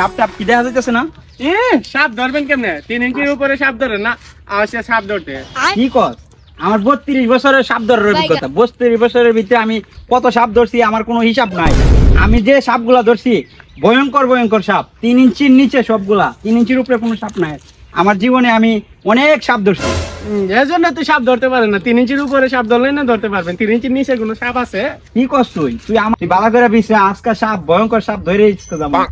সাপ টাপ কি দেখা যাইতেছে না? সাপ ধরবেন কেমনে? 3 ইঞ্চির উপরে সাপ ধরেন না, আওয়াজে সাপ ধরতে। কি কস? আমার 32 বছরের সাপ ধরার অভিজ্ঞতা। 32 বছরের ভিতরে আমি কত সাপ ধরছি আমার কোনো হিসাব নাই। আমি যে সাপগুলা ধরছি ভয়ঙ্কর ভয়ঙ্কর সাপ, 3 ইঞ্চির নিচে সবগুলা, 3 ইঞ্চির উপরে কোনো সাপ নাই। আমার জীবনে আমি অনেক সাপ ধরছি। এর জন্য তুই সাপ ধরতে পারেন না। 3 ইঞ্চির উপরে সাপ ধরলে না ধরতে পারবেন, 3 ইঞ্চির নিচে কোনো সাপ আছে? কি কস তুই? তুই আমার বালা করে বিছে আজকা সাপ ভয়ঙ্কর সাপ ধরে ইচ্ছে যাবো।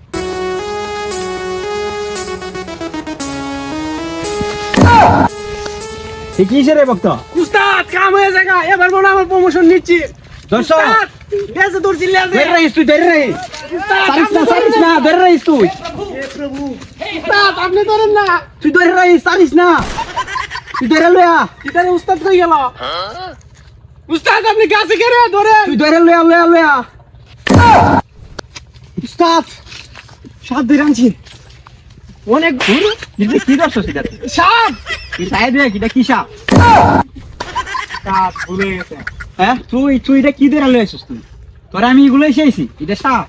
ঠিক আছে রে ভক্ত। উস্তাদ কাম হয়ে যাগা, এবার মনে হয় আমার প্রমোশন নিচ্ছি। দর্শক লেজে ধরছি লেজে। ধরে রইস তুই, ধরে রইস। সারিস না, ধরে রইস তুই। উস্তাদ আপনি ধরেন না। তুই ধরে রইস, সারিস না। তুই ধরে লয়া। কিতারে উস্তাদ কই গেল? উস্তাদ আপনি গাছে কেড়ে ধরেন। তুই ধরে লয়া লয়া লয়া। উস্তাদ সাপ ধরে আনছি। অনেক ঘুর। কি করছস এটা? সাপ তুই সাইড দে, এটা কি সাপ? সাপ ভুলে গেছে। হ্যাঁ তুই এটা কি ধরে লইছিস তুই? তোরা আমি এগুলোই চাইছি, এটা সাপ।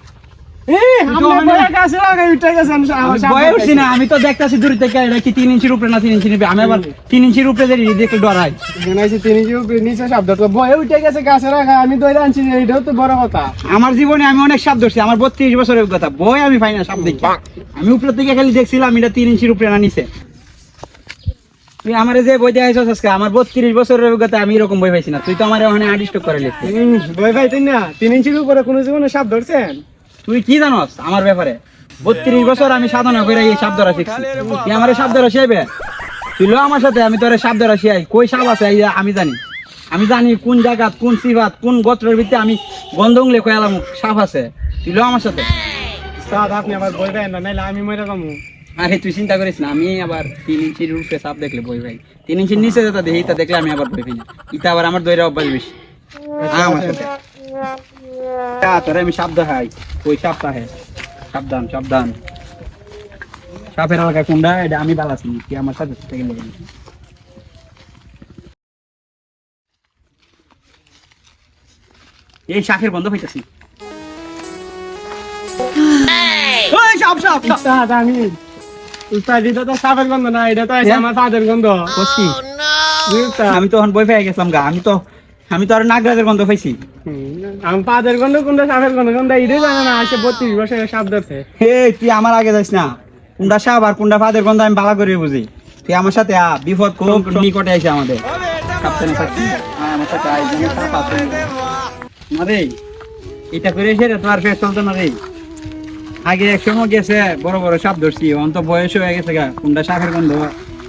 আমরা বয়ে গাছে লাগাই উঠে গেছেন আমি ভয় উঠছি না, আমি তো দেখতাছি দূর থেকে এটা কি 3 ইঞ্চির উপরে না 3 ইঞ্চি নেবে। আমি আবার 3 ইঞ্চির উপরে দেখলে ডরাই। জানাইছি 3 ইঞ্চির উপরে নিচে সাপ ধরতে বয়ে উঠে গেছে গাছে লাগা, আমি ধরে আনছি, এটাও তো বড় কথা। আমার জীবনে আমি অনেক সাপ ধরছি, আমার 32 বছরের অভিজ্ঞতা। ভয় আমি পাই না সাপ দেখি। আমি উপরে থেকে খালি দেখছিলাম এটা 3 ইঞ্চির উপরে না নিচে। তুই আমার যে বই দেখাইছস আজকে, আমার 32 বছরের অভিজ্ঞতা আমি এরকম বই পাইছি না। তুই তো আমার ওখানে আডিস্ট করে লিখছিস। বই ভাই তুই না 3 ইঞ্চির উপরে কোন জীবনে সাপ ধরছেন? তুই কি জানস আমার ব্যাপারে? 32 বছর আমি সাধনা করে এই সাপ ধরা শিখছি। তুই আমার সাপ ধরা শিখাইবে? তুই লো আমার সাথে, আমি তোর সাপ ধরা শিখাই। কই সাপ আছে আমি জানি। আমি জানি কোন জায়গা, কোন সিফাত, কোন গোত্রের ভিতরে আমি গন্ধ উংলে কয়ালাম সাপ আছে। তুই লো আমার সাথে। উস্তাদ আপনি আমার বই ভাই না, নাইলে আমি মরে যাবো। আরে তুই চিন্তা করিস না, আমি আবার 3 ইঞ্চির উপরে সাপ দেখলে বই ভাই, 3 ইঞ্চির নিচে যেটা দেখি তা দেখলে আমি আবার বই ভাই না। ইটা আবার আমার দইরা অভ্যাস বেশি। আমার সাথে তোরে আমি সাপ দেখাই, কই সাপ তাহে। সাবধান সাবধান। সাপের এলাকা কোনটা এটা আমি বালাছি, কি আমার সাথে থেকে লেগে গেছে। এই শাখের বন্ধ হইতাছি। ওই সাপ সাপ সাপ। উস্তাদ উস্তাদ এটা তো সাপের গন্ধ না, এটা তো আছে আমার ফাদের গন্ধ। কসকি উস্তাদ আমি তখন বই পেয়ে গেছিলাম গা। আমি তো আর নাগরাজের গন্ধ পাইছি। আমি ফাদের গন্ধ কোনটা সাপের গন্ধ কোনটা এটাই জানে না। আসে 32 বছরের সাপ ধরছে। হে তুই আমার আগে যাস না। কোনটা সাপ আর কোনটা ফাদের গন্ধ আমি ভালো করে বুঝি। তুই আমার সাথে বিপদ খুব নিকটে আইছে আমাদের। সাবধানে থাকবি। আমার সাথে আই, যেন সাপ আছে না রে। এটা করে এসে তো আর ফের চলতো না রে। আগে এক সময় গেছে বড় বড় সাপ ধরছি, অন্ত বয়স হয়ে গেছে গা। কোনটা সাপের গন্ধ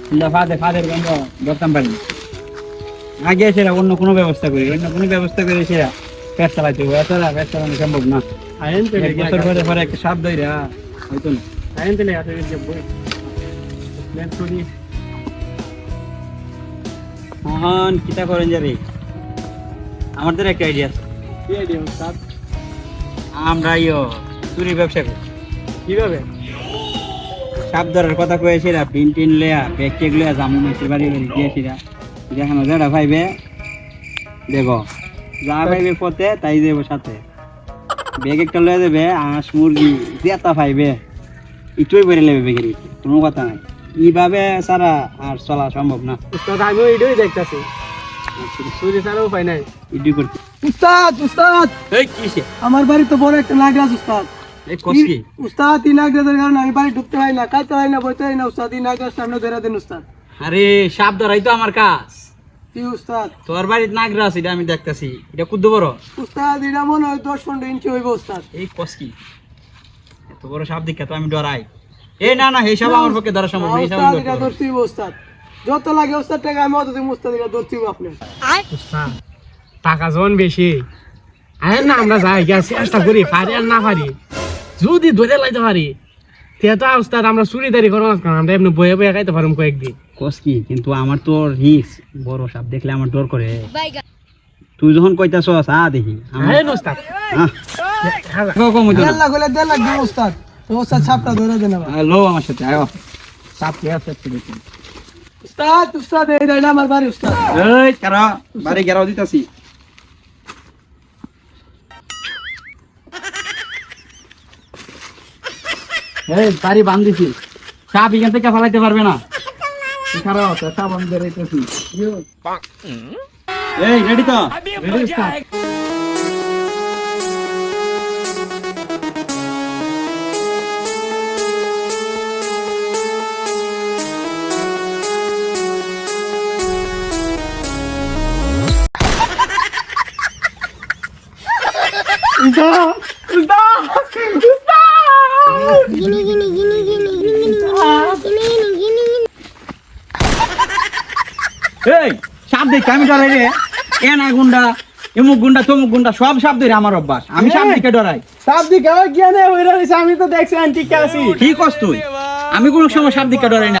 কোনটা ফাদের গন্ধ ধরতাম পারি। আগে এসে অন্য কোনো ব্যবস্থা করি, অন্য কোনো ব্যবস্থা করে এসে পেট চালাইতে হবে। এত পেট চালানো সম্ভব না। আইন তেলে এক বছর পরে পরে একটা সাপ ধরে হয়তো না। আইন তেলে আছে যে বই প্ল্যান করি। মোহন কিতা করেন যাবে? আমাদের একটা আইডিয়া আছে। কি আইডিয়া উস্তাদ? আমরা চুরি ব্যবসা করি। কিভাবে? সাপ ধরার কথা কয়েছিরা, টিন লেয়া ব্যাগ টেক লয়া জামু মাসির বাড়ি বাড়ি দিয়েছিরা। যেখানে যেটা পাইবে দেখো, যা পাইবে পথে তাই দেবো সাথে। ব্যাগ একটা লয়ে দেবে, হাঁস মুরগি যেটা পাইবে একটুই বেড়ে নেবে ব্যাগের ভিতরে, কোনো কথা নাই। এইভাবে ছাড়া আর চলা সম্ভব না। উস্তাদ আমিও এটাই দেখতেছি। চুরি ছাড়া উপায় নাই। ইডি করতে উস্তাদ উস্তাদ এই কিসে আমার বাড়ি তো বড় একটা নাগরাজ উস্তাদ। এই কসকি উস্তাদ এই নাগরাজের কারণে আমি বাড়ি ঢুকতে হয় না, খাইতে হয় না, বইতে হয় না। উস্তাদ এই নাগরাজ সামনে ধরে দেন উস্তাদ। আরে সাপ ধরাই তো আমার কাজ। কি উস্তাদ? তোর বাড়ির নাগরাজ এটা আমি দেখতেছি, এটা কুদ্দু বড়। উস্তাদ এটা মনে হয় 10-15 ইঞ্চি হইব উস্তাদ। এই কসকি এত বড় সাপ দেখে তো আমি ডরাই। না না এই সাপ আমার পক্ষে ধরা সম্ভব না। এই সাপ উস্তাদ এটা ধরতে হইব উস্তাদ। যত লাগে উস্তাদ টাকা আমি অত দিই। উস্তাদ এটা ধরতে হইব আপনি। উস্তাদ টাকা যখন বেশি আয় না, আমরা যাই গেছি চেষ্টা করি, পারি আর না পারি। যদি ধরে লাইতে পারি তো উস্তাদ আমরা চুরিদারি করবো না, আমরা এমনি বয়ে বয়ে খাইতে পারবো কয়েকদিন। কসকি কিন্তু আমার তো রিস্ক, বড় সাপ দেখলে আমার ডর করে। তুই যখন কইতাছস দেখি হ্যাঁ উস্তাদ কম হইতো না। 1.5 লাখ 1.5 লাখ দিন উস্তাদ। উস্তাদ সাপটা ধরে দেন আবার। লো আমার সাথে আয়। সাপ কে আছে দেখি। উস্তাদ উস্তাদ এই রে আমার বাড়ি উস্তাদ। এই কারা বাড়ি গেরাও দিতাছি। এই বাড়ি বান্ধিছি, সাপ এখান থেকে ফেলাইতে পারবে না। খারাপ সাপ আমি বেরোইতেছি। এই রেডি তো? Ready sir. এই সাপ দেখে আমি ডরাই রে। এনা গুন্ডা, এমুক গুন্ডা, তমুক গুন্ডা, সব সাপ ধরে আমার অভ্যাস। আমি সাপ দেখে ডরাই। সাপ দিকে জ্ঞানে হইরা রইছে, আমি তো দেখছি আন্টি কে আছি। কি কস তুই? আমি কোনো সময় সাপ দেখে ডরাই না।